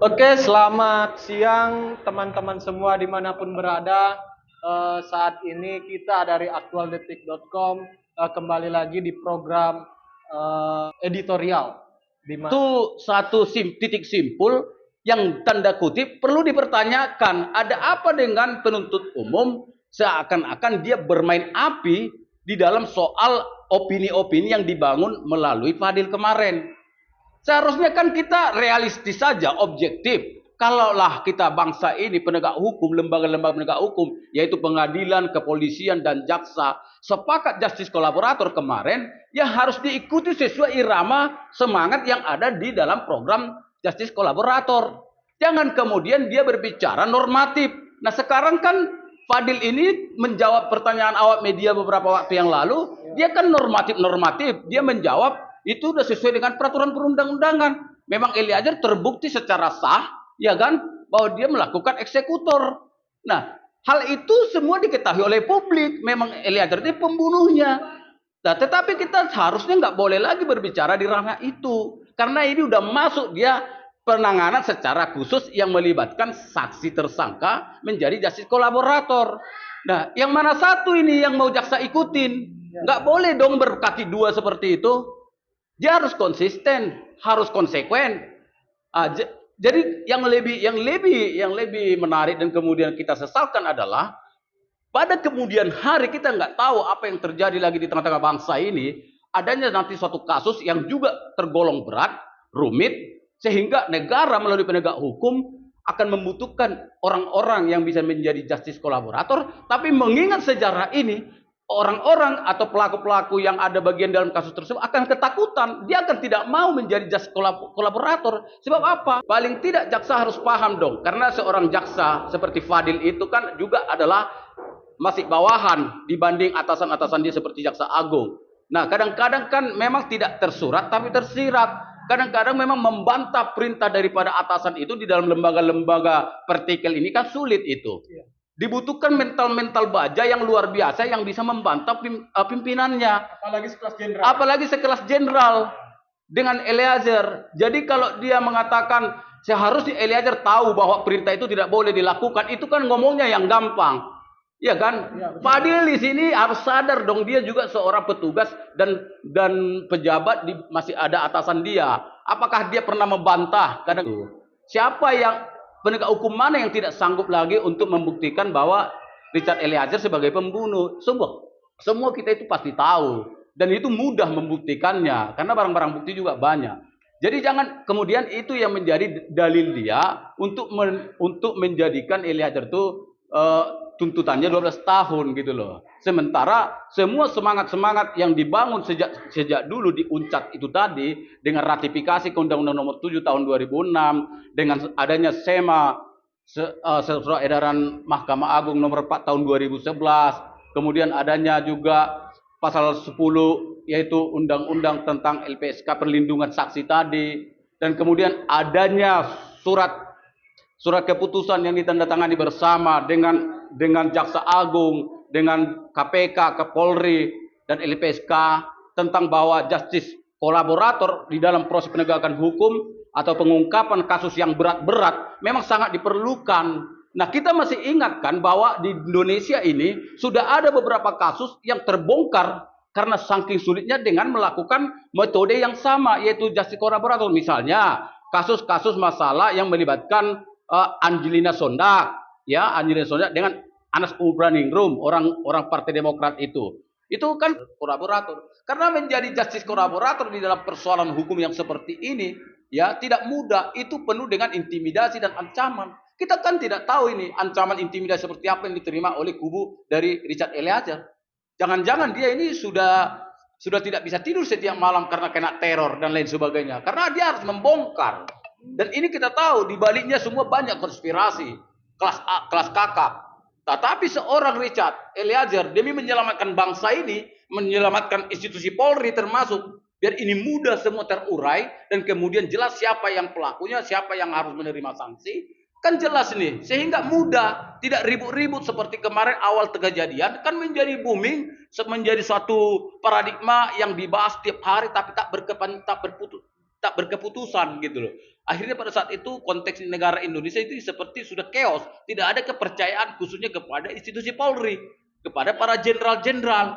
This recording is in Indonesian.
Oke, selamat siang teman-teman semua dimanapun berada. Saat ini kita dari aktualdetik.com kembali lagi di program editorial. Itu satu titik simpul yang tanda kutip perlu dipertanyakan. Ada apa dengan penuntut umum seakan-akan dia bermain api di dalam soal opini-opini yang dibangun melalui Fadil kemarin. Seharusnya kan kita realistis saja, objektif. Kalaulah kita bangsa ini penegak hukum, lembaga-lembaga penegak hukum, yaitu pengadilan, kepolisian, dan jaksa, sepakat justice kolaborator kemarin, ya harus diikuti sesuai irama semangat yang ada di dalam program justice kolaborator. Jangan kemudian dia berbicara normatif. Nah sekarang kan Fadil ini menjawab pertanyaan awak media beberapa waktu yang lalu, dia kan normatif-normatif, dia menjawab itu sudah sesuai dengan peraturan perundang-undangan. Memang Eliezer terbukti secara sah, ya kan, bahwa dia melakukan eksekutor. Nah, hal itu semua diketahui oleh publik. Memang Eliezer itu pembunuhnya. Nah, tetapi kita seharusnya nggak boleh lagi berbicara di ranah itu, karena ini udah masuk dia penanganan secara khusus yang melibatkan saksi tersangka menjadi justice kolaborator. Nah, yang mana satu ini yang mau jaksa ikutin? Nggak boleh dong berkaki dua seperti itu. Dia harus konsisten, harus konsekuen. Jadi yang lebih menarik dan kemudian kita sesalkan adalah pada kemudian hari kita nggak tahu apa yang terjadi lagi di tengah-tengah bangsa ini, adanya nanti suatu kasus yang juga tergolong berat, rumit, sehingga negara melalui penegak hukum akan membutuhkan orang-orang yang bisa menjadi justice kolaborator, tapi mengingat sejarah ini, orang-orang atau pelaku-pelaku yang ada bagian dalam kasus tersebut akan ketakutan. Dia akan tidak mau menjadi justice kolaborator. Sebab apa? Paling tidak jaksa harus paham dong. Karena seorang jaksa seperti Fadil itu kan juga adalah masih bawahan dibanding atasan-atasan dia seperti jaksa agung. Nah, kadang-kadang kan memang tidak tersurat tapi tersirat. Kadang-kadang memang membantah perintah daripada atasan itu di dalam lembaga-lembaga vertikal ini kan sulit itu. Dibutuhkan mental-mental baja yang luar biasa yang bisa membantah pimpinannya. Apalagi sekelas jenderal dengan Eliezer. Jadi kalau dia mengatakan seharusnya Eliezer tahu bahwa perintah itu tidak boleh dilakukan, itu kan ngomongnya yang gampang. Ya kan? Ya, Fadil di sini harus sadar dong, dia juga seorang petugas dan pejabat masih ada atasan dia. Apakah dia pernah membantah? Kadang siapa yang penegak hukum mana yang tidak sanggup lagi untuk membuktikan bahwa Richard Eliezer sebagai pembunuh? Semua kita itu pasti tahu dan itu mudah membuktikannya karena barang-barang bukti juga banyak. Jadi jangan kemudian itu yang menjadi dalil dia untuk menjadikan Eliezer itu tuntutannya 12 tahun gitu loh. Sementara semua semangat-semangat yang dibangun sejak dulu di Uncat itu tadi dengan ratifikasi ke Undang-Undang Nomor 7 tahun 2006 dengan adanya SEMA Surat Edaran Mahkamah Agung Nomor 4 tahun 2011, kemudian adanya juga pasal 10 yaitu Undang-Undang tentang LPSK perlindungan saksi tadi, dan kemudian adanya surat keputusan yang ditandatangani bersama dengan Jaksa Agung, dengan KPK, Kapolri, dan LPSK tentang bahwa justice kolaborator di dalam proses penegakan hukum atau pengungkapan kasus yang berat-berat memang sangat diperlukan. Nah, kita masih ingatkan bahwa di Indonesia ini sudah ada beberapa kasus yang terbongkar karena saking sulitnya dengan melakukan metode yang sama, yaitu justice kolaborator. Misalnya, kasus-kasus masalah yang melibatkan Angelina Sondak, ya Angelina Sondak dengan Anas Urbaningrum, orang Partai Demokrat itu kan kolaborator. Karena menjadi justice kolaborator di dalam persoalan hukum yang seperti ini, ya tidak mudah. Itu penuh dengan intimidasi dan ancaman. Kita kan tidak tahu ini ancaman intimidasi seperti apa yang diterima oleh kubu dari Richard Eliezer. Jangan-jangan dia ini sudah tidak bisa tidur setiap malam karena kena teror dan lain sebagainya. Karena dia harus membongkar. Dan ini kita tahu di baliknya semua banyak konspirasi, kelas kakap. Tetapi seorang Richard Eliezer demi menyelamatkan bangsa ini, menyelamatkan institusi Polri termasuk, biar ini mudah semua terurai dan kemudian jelas siapa yang pelakunya, siapa yang harus menerima sanksi, kan jelas nih, sehingga mudah, tidak ribut-ribut seperti kemarin awal kejadian, kan menjadi booming, menjadi suatu paradigma yang dibahas tiap hari tapi tak berputus. tak berkeputusan gitu loh. Akhirnya pada saat itu konteks negara Indonesia itu seperti sudah chaos, tidak ada kepercayaan khususnya kepada institusi Polri, kepada para jenderal-jenderal.